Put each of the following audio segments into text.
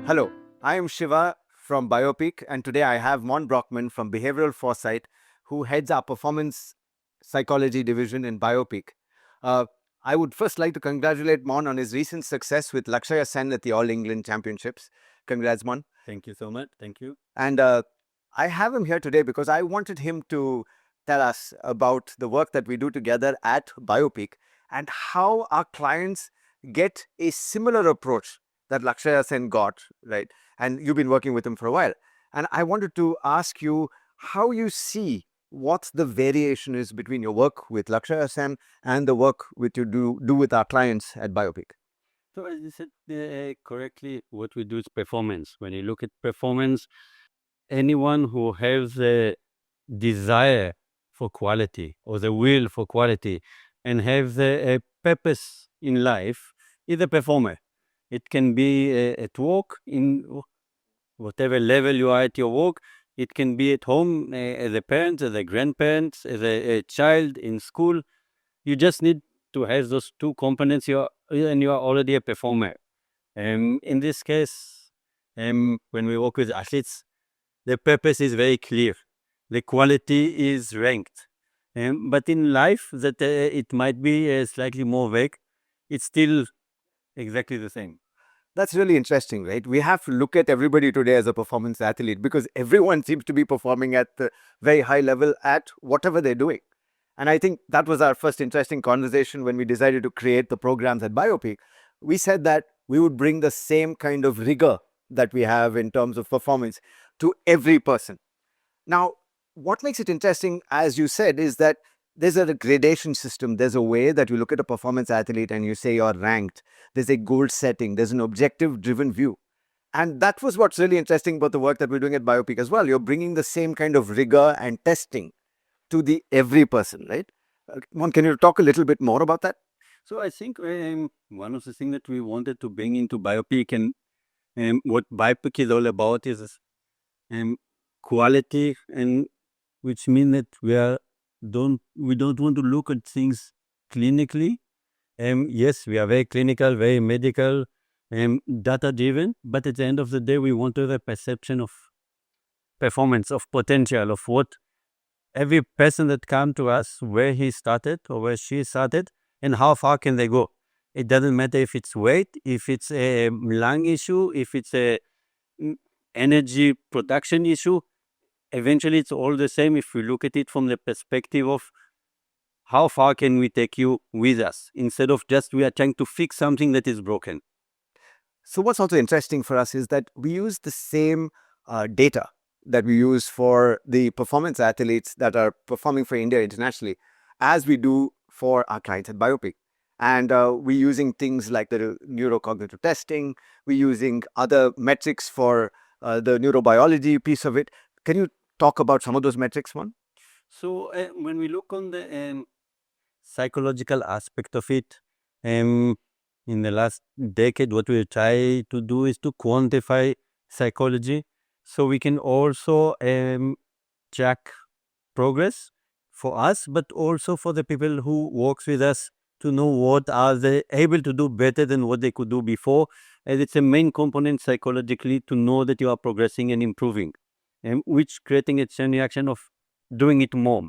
Hello, I am Shiva from Biopeak, and today I have Mon Brokman from Behavioural Foresight, who heads our performance psychology division in Biopeak. Uh, I would first like to congratulate Mon on his recent success with Lakshya Sen at the All England Championships. Congrats, Mon. Thank you so much. Thank you. And I have him here today because I wanted him to tell us about the work that we do together at Biopeak and how our clients get a similar approach that Lakshya Sen got, right? And you've been working with him for a while. And I wanted to ask you how you see what the variation is between your work with Lakshya Sen and the work with you do with our clients at Biopeak. So as you said correctly, what we do is performance. When you look at performance, anyone who has a desire for quality or the will for quality and have a purpose in life is a performer. It can be at work, in whatever level you are at your work. It can be at home as a parent, as a grandparent, as a child in school. You just need to have those two components, and you are already a performer. In this case, when we work with athletes, the purpose is very clear. The quality is ranked. But in life, that it might be slightly more vague. It's still exactly the same. That's really interesting, right? We have to look at everybody today as a performance athlete because everyone seems to be performing at the very high level at whatever they're doing. And I think that was our first interesting conversation when we decided to create the programs at Biopeak. We said that we would bring the same kind of rigor that we have in terms of performance to every person. Now, what makes it interesting, as you said, is that there's a gradation system. There's a way that you look at a performance athlete and you say you're ranked. There's a goal setting. There's an objective driven view. And that was what's really interesting about the work that we're doing at Biopeak as well. You're bringing the same kind of rigor and testing to the every person, right? Mon, can you talk a little bit more about that? So I think one of the things that we wanted to bring into Biopeak and what Biopeak is all about is quality, and which means that we don't want to look at things clinically. Yes, we are very clinical, very medical, data driven, but at the end of the day, we want to have a perception of performance, of potential, of what every person that come to us, where he started or where she started, and how far can they go. It doesn't matter if it's weight, if it's a lung issue, if it's a energy production issue. Eventually, it's all the same if we look at it from the perspective of how far can we take you with us, instead of just we are trying to fix something that is broken. So, what's also interesting for us is that we use the same data that we use for the performance athletes that are performing for India internationally as we do for our clients at Biopeak. And we're using things like the neurocognitive testing, we're using other metrics for the neurobiology piece of it. Can you talk about some of those metrics, Mon? So when we look on the psychological aspect of it, in the last decade, what we try to do is to quantify psychology, so we can also track progress for us, but also for the people who works with us, to know what are they able to do better than what they could do before. And it's a main component psychologically to know that you are progressing and improving, which creating a chain reaction of doing it more.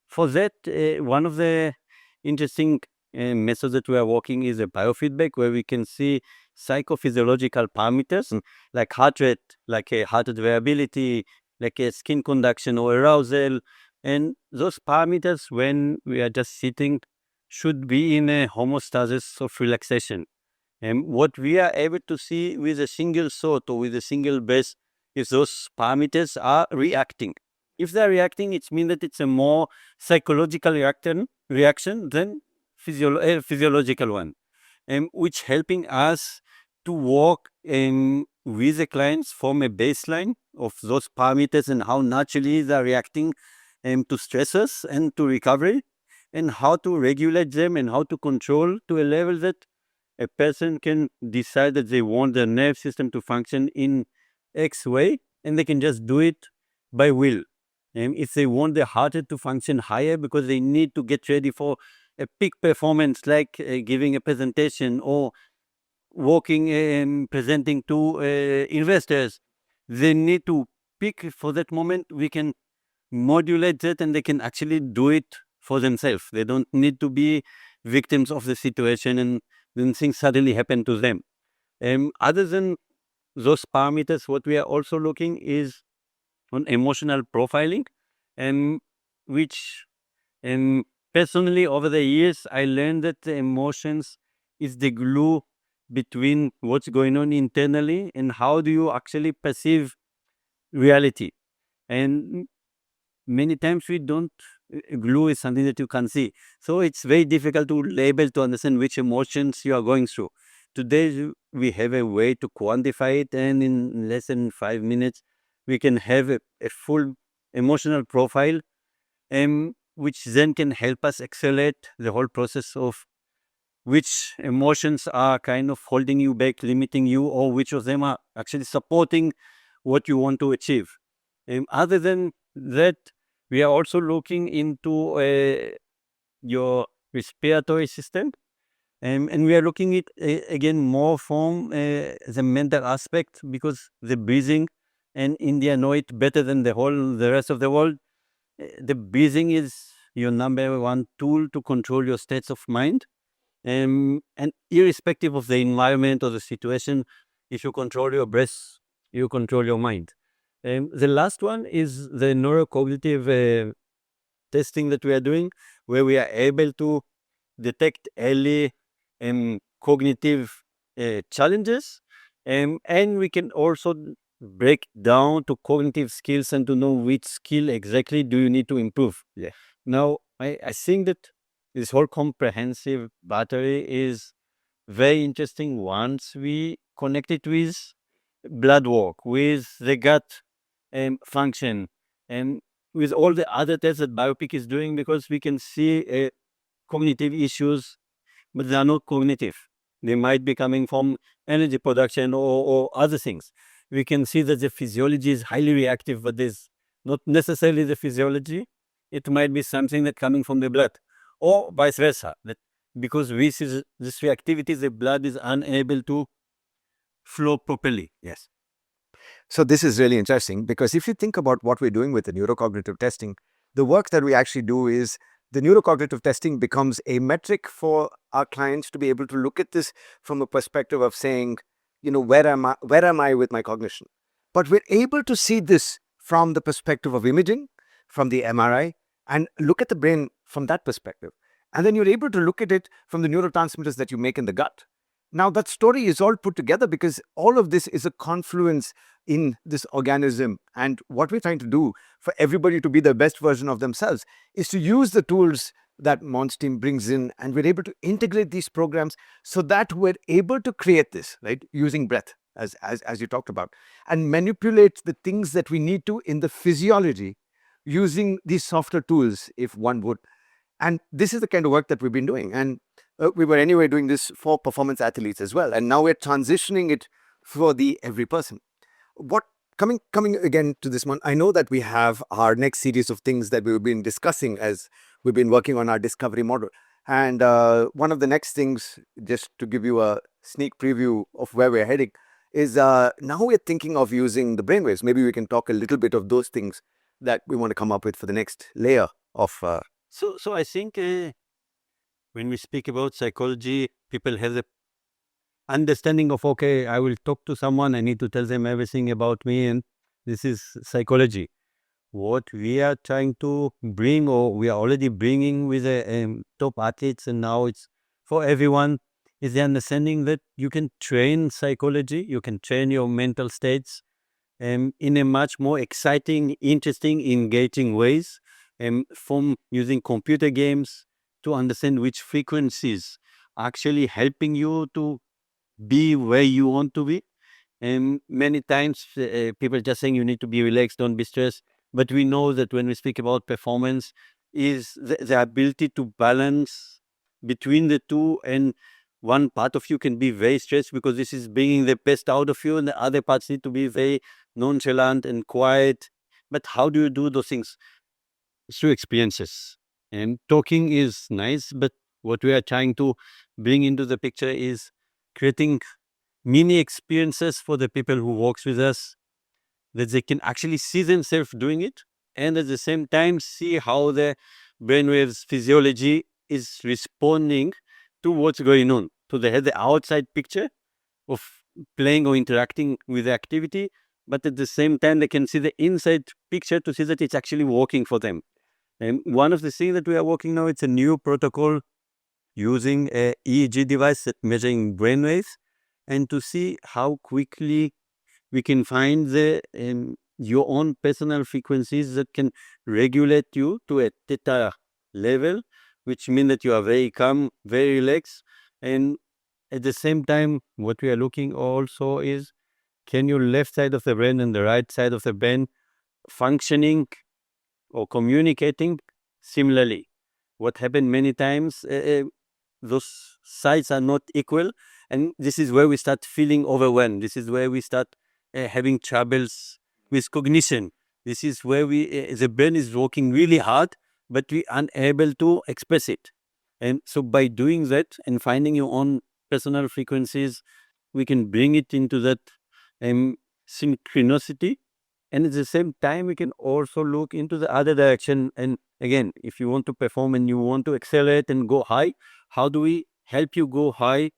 For that, one of the interesting methods that we are working is a biofeedback, where we can see psychophysiological parameters like heart rate, like a heart rate variability, like a skin conduction or arousal. And those parameters, when we are just sitting, should be in a homeostasis of relaxation. And what we are able to see with a single thought or with a single breath is those parameters are reacting. If they're reacting, it means that it's a more psychological reaction than physiological one, which helping us to work with the clients from a baseline of those parameters and how naturally they're reacting to stresses and to recovery, and how to regulate them and how to control to a level that a person can decide that they want their nerve system to function in X way, and they can just do it by will. And if they want their heart rate to function higher because they need to get ready for a peak performance, like giving a presentation or working and presenting to investors, they need to pick for that moment. We can modulate that and they can actually do it for themselves. They don't need to be victims of the situation and then things suddenly happen to them. Other than those parameters, what we are also looking is on emotional profiling, and which and personally over the years I learned that the emotions is the glue between what's going on internally and how do you actually perceive reality. And many times we don't glue is something that you can see, so it's very difficult to label, to understand which emotions you are going through. Today we have a way to quantify it, and in less than 5 minutes we can have a full emotional profile, which then can help us accelerate the whole process of which emotions are kind of holding you back, limiting you, or which of them are actually supporting what you want to achieve. Other than that, we are also looking into your respiratory system, and we are looking at again more from the mental aspect, because the breathing, and India know it better than the rest of the world. The breathing is your number one tool to control your states of mind. And irrespective of the environment or the situation, if you control your breath, you control your mind. The last one is the neurocognitive testing that we are doing, where we are able to detect early cognitive challenges, and we can also break down to cognitive skills and to know which skill exactly do you need to improve. Yeah. Now, I think that this whole comprehensive battery is very interesting once we connect it with blood work, with the gut function, and with all the other tests that Biopeak is doing, because we can see cognitive issues, but they are not cognitive. They might be coming from energy production or other things. We can see that the physiology is highly reactive, but there's not necessarily the physiology. It might be something that coming from the blood, or vice versa. That because this reactivity, the blood is unable to flow properly. Yes. So this is really interesting, because if you think about what we're doing with the neurocognitive testing, the work that we actually do is the neurocognitive testing becomes a metric for our clients to be able to look at this from a perspective of saying, where am I with my cognition? But we're able to see this from the perspective of imaging, from the MRI, and look at the brain from that perspective. And then you're able to look at it from the neurotransmitters that you make in the gut. Now, that story is all put together because all of this is a confluence in this organism. And what we're trying to do for everybody to be the best version of themselves is to use the tools that Mon's team brings in, and we're able to integrate these programs so that we're able to create this, right, using breath, as you talked about, and manipulate the things that we need to in the physiology using these softer tools, if one would. And this is the kind of work that we've been doing. And we were anyway doing this for performance athletes as well. And now we're transitioning it for the every person. What coming again to this one, I know that we have our next series of things that we've been discussing as we've been working on our discovery model. And one of the next things, just to give you a sneak preview of where we're heading, is now we're thinking of using the brainwaves. Maybe we can talk a little bit of those things that we want to come up with for the next layer of So I think when we speak about psychology, people have the understanding of, okay, I will talk to someone, I need to tell them everything about me, and this is psychology. What we are trying to bring, or we are already bringing with the top athletes, and now it's for everyone, is the understanding that you can train psychology, you can train your mental states in a much more exciting, interesting, engaging ways, from using computer games to understand which frequencies are actually helping you to be where you want to be. And many times people just saying you need to be relaxed, don't be stressed. But we know that when we speak about performance, is the ability to balance between the two, and one part of you can be very stressed because this is bringing the best out of you, and the other parts need to be very nonchalant and quiet. But how do you do those things? Through experiences. And talking is nice, but what we are trying to bring into the picture is creating mini experiences for the people who works with us, that they can actually see themselves doing it, and at the same time see how the brainwaves physiology is responding to what's going on. So they have the outside picture of playing or interacting with the activity, but at the same time they can see the inside picture to see that it's actually working for them. And one of the things that we are working now, it's a new protocol using a EEG device that measuring brainwaves, and to see how quickly we can find the your own personal frequencies that can regulate you to a theta level, which means that you are very calm, very relaxed. And at the same time, what we are looking also is, can your left side of the brain and the right side of the brain functioning or communicating similarly? What happened many times, those sides are not equal, and this is where we start feeling overwhelmed. This is where we start having troubles with cognition. This is where the brain is working really hard, but we are unable to express it. And so by doing that and finding your own personal frequencies, we can bring it into that synchronicity. And at the same time, we can also look into the other direction. And again, if you want to perform and you want to accelerate and go high, how do we help you go high?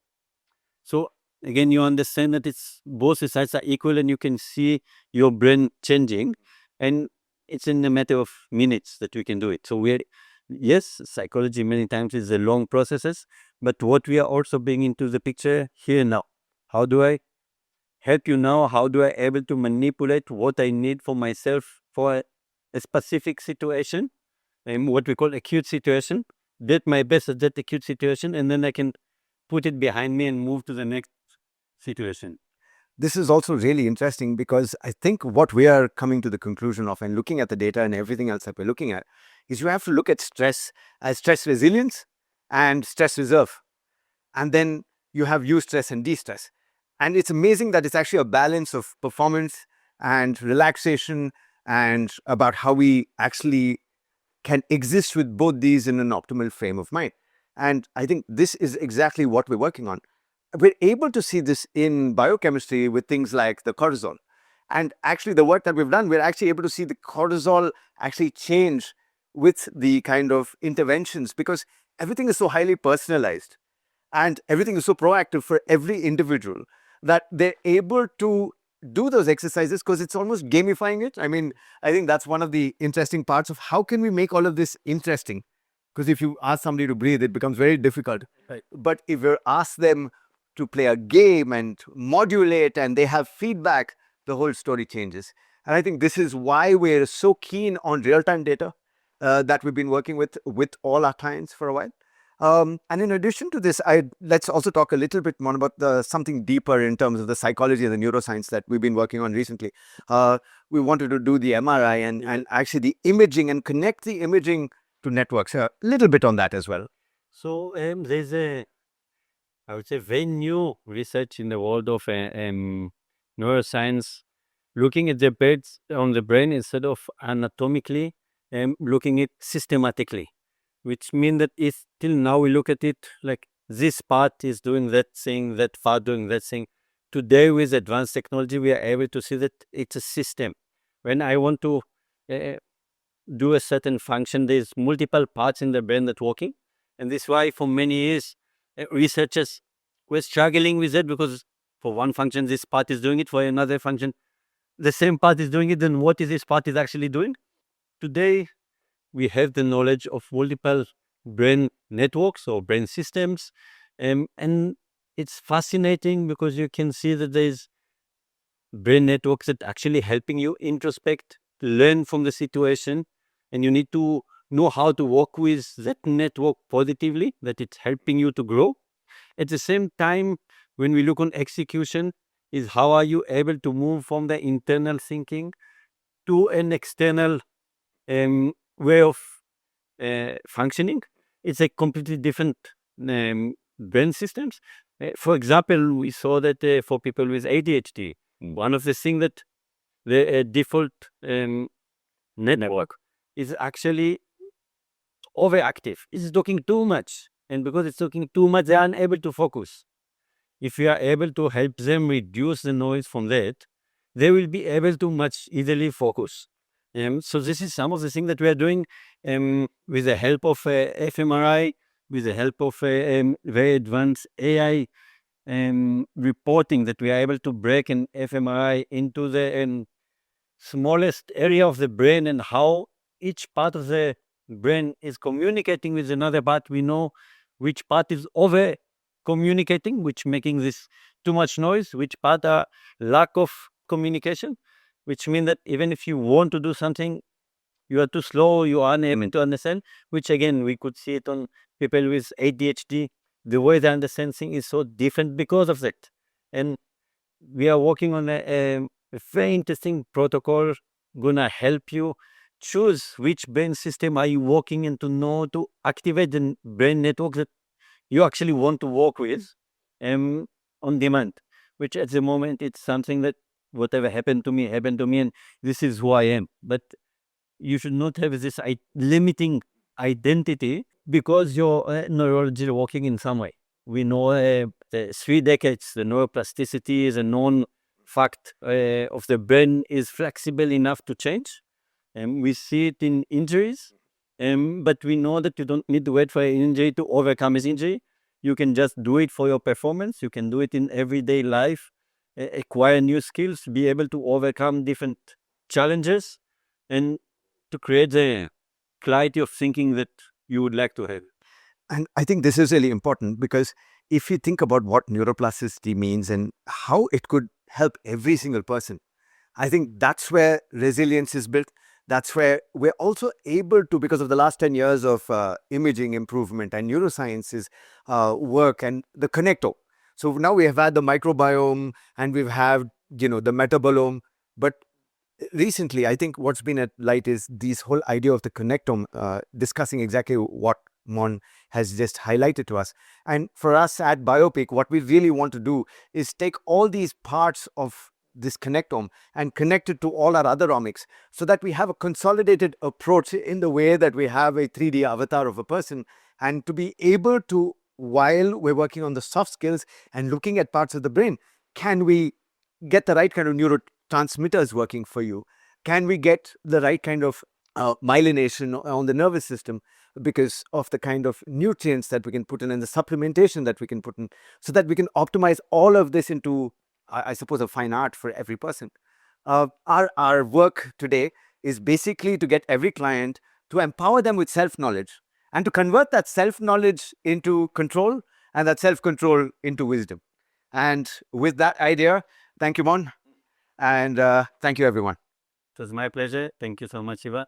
So again, you understand that it's both the sides are equal and you can see your brain changing. And it's in a matter of minutes that we can do it. So yes, psychology many times is a long processes, but what we are also bringing into the picture here now. How do I help you now? How do I able to manipulate what I need for myself for a specific situation, and what we call acute situation, did my best at that acute situation, and then I can put it behind me and move to the next situation. This is also really interesting because I think what we are coming to the conclusion of and looking at the data and everything else that we're looking at is you have to look at stress as stress resilience and stress reserve. And then you have eustress and de-stress. And it's amazing that it's actually a balance of performance and relaxation and about how we actually can exist with both these in an optimal frame of mind. And I think this is exactly what we're working on. We're able to see this in biochemistry with things like the cortisol. And actually the work that we've done, we're actually able to see the cortisol actually change with the kind of interventions because everything is so highly personalized and everything is so proactive for every individual that they're able to do those exercises because it's almost gamifying it. I mean, I think that's one of the interesting parts of how can we make all of this interesting? Because if you ask somebody to breathe, it becomes very difficult. Right. But if you ask them to play a game and modulate and they have feedback, the whole story changes. And I think this is why we're so keen on real-time data that we've been working with all our clients for a while. And in addition to this, let's also talk a little bit more about something deeper in terms of the psychology and the neuroscience that we've been working on recently. We wanted to do the MRI and actually the imaging and connect the imaging to networks. A little bit on that as well. So there's I would say, very new research in the world of neuroscience, looking at the bits on the brain instead of anatomically, looking at systematically, which means that it's till now we look at it like this part is doing that thing, that part doing that thing. Today, with advanced technology, we are able to see that it's a system. When I want to do a certain function, there's multiple parts in the brain that working, and this is why for many years researchers were struggling with that, because for one function this part is doing it, for another function the same part is doing it, then what is this part is actually doing? Today we have the knowledge of multiple brain networks or brain systems, and it's fascinating because you can see that there's brain networks that actually helping you introspect, learn from the situation, and you need to know how to work with that network positively, that it's helping you to grow. At the same time, when we look on execution, is how are you able to move from the internal thinking to an external way of functioning. It's a completely different brain systems. For example, we saw that for people with ADHD, one of the things that the default network is actually overactive. It's talking too much. And because it's talking too much, they are unable to focus. if we are able to help them reduce the noise from that, they will be able to much easily focus. So this is some of the things that we are doing with the help of fMRI, with the help of very advanced AI reporting, that we are able to break an fMRI into the smallest area of the brain and how each part of the brain is communicating with another part. We know which part is over communicating, which making this too much noise, which part are lack of communication, which mean that even if you want to do something, you are too slow, you are unable to understand, which again, we could see it on people with ADHD. The way they understand things is so different because of that. And we are working on a very interesting protocol gonna help you choose which brain system are you working in, to know to activate the brain network that you actually want to work with um, on demand, which at the moment it's something that whatever happened to me and this is who I am. But you should not have this limiting identity because your neurology is working in some way. We know the 3 decades, the neuroplasticity is a known fact of the brain is flexible enough to change. We see it in injuries, but we know that you don't need to wait for an injury to overcome his injury. You can just do it for your performance. You can do it in everyday life, acquire new skills, be able to overcome different challenges, and to create the clarity of thinking that you would like to have. And I think this is really important because if you think about what neuroplasticity means and how it could help every single person, I think that's where resilience is built. That's where we're also able to, because of the last 10 years of imaging improvement and neurosciences work and the connectome. So now we have had the microbiome and we've had, the metabolome. But recently, I think what's been at light is this whole idea of the connectome, discussing exactly what Mon has just highlighted to us. And for us at Biopeak, what we really want to do is take all these parts of this connectome and connect it to all our other omics so that we have a consolidated approach in the way that we have a 3D avatar of a person, and to be able to, while we're working on the soft skills and looking at parts of the brain, can we get the right kind of neurotransmitters working for you? Can we get the right kind of myelination on the nervous system because of the kind of nutrients that we can put in and the supplementation that we can put in, so that we can optimize all of this into, I suppose, a fine art for every person. Our work today is basically to get every client to empower them with self-knowledge and to convert that self-knowledge into control and that self-control into wisdom. And with that idea, thank you, Mon, and thank you, everyone. It was my pleasure. Thank you so much, Shiva.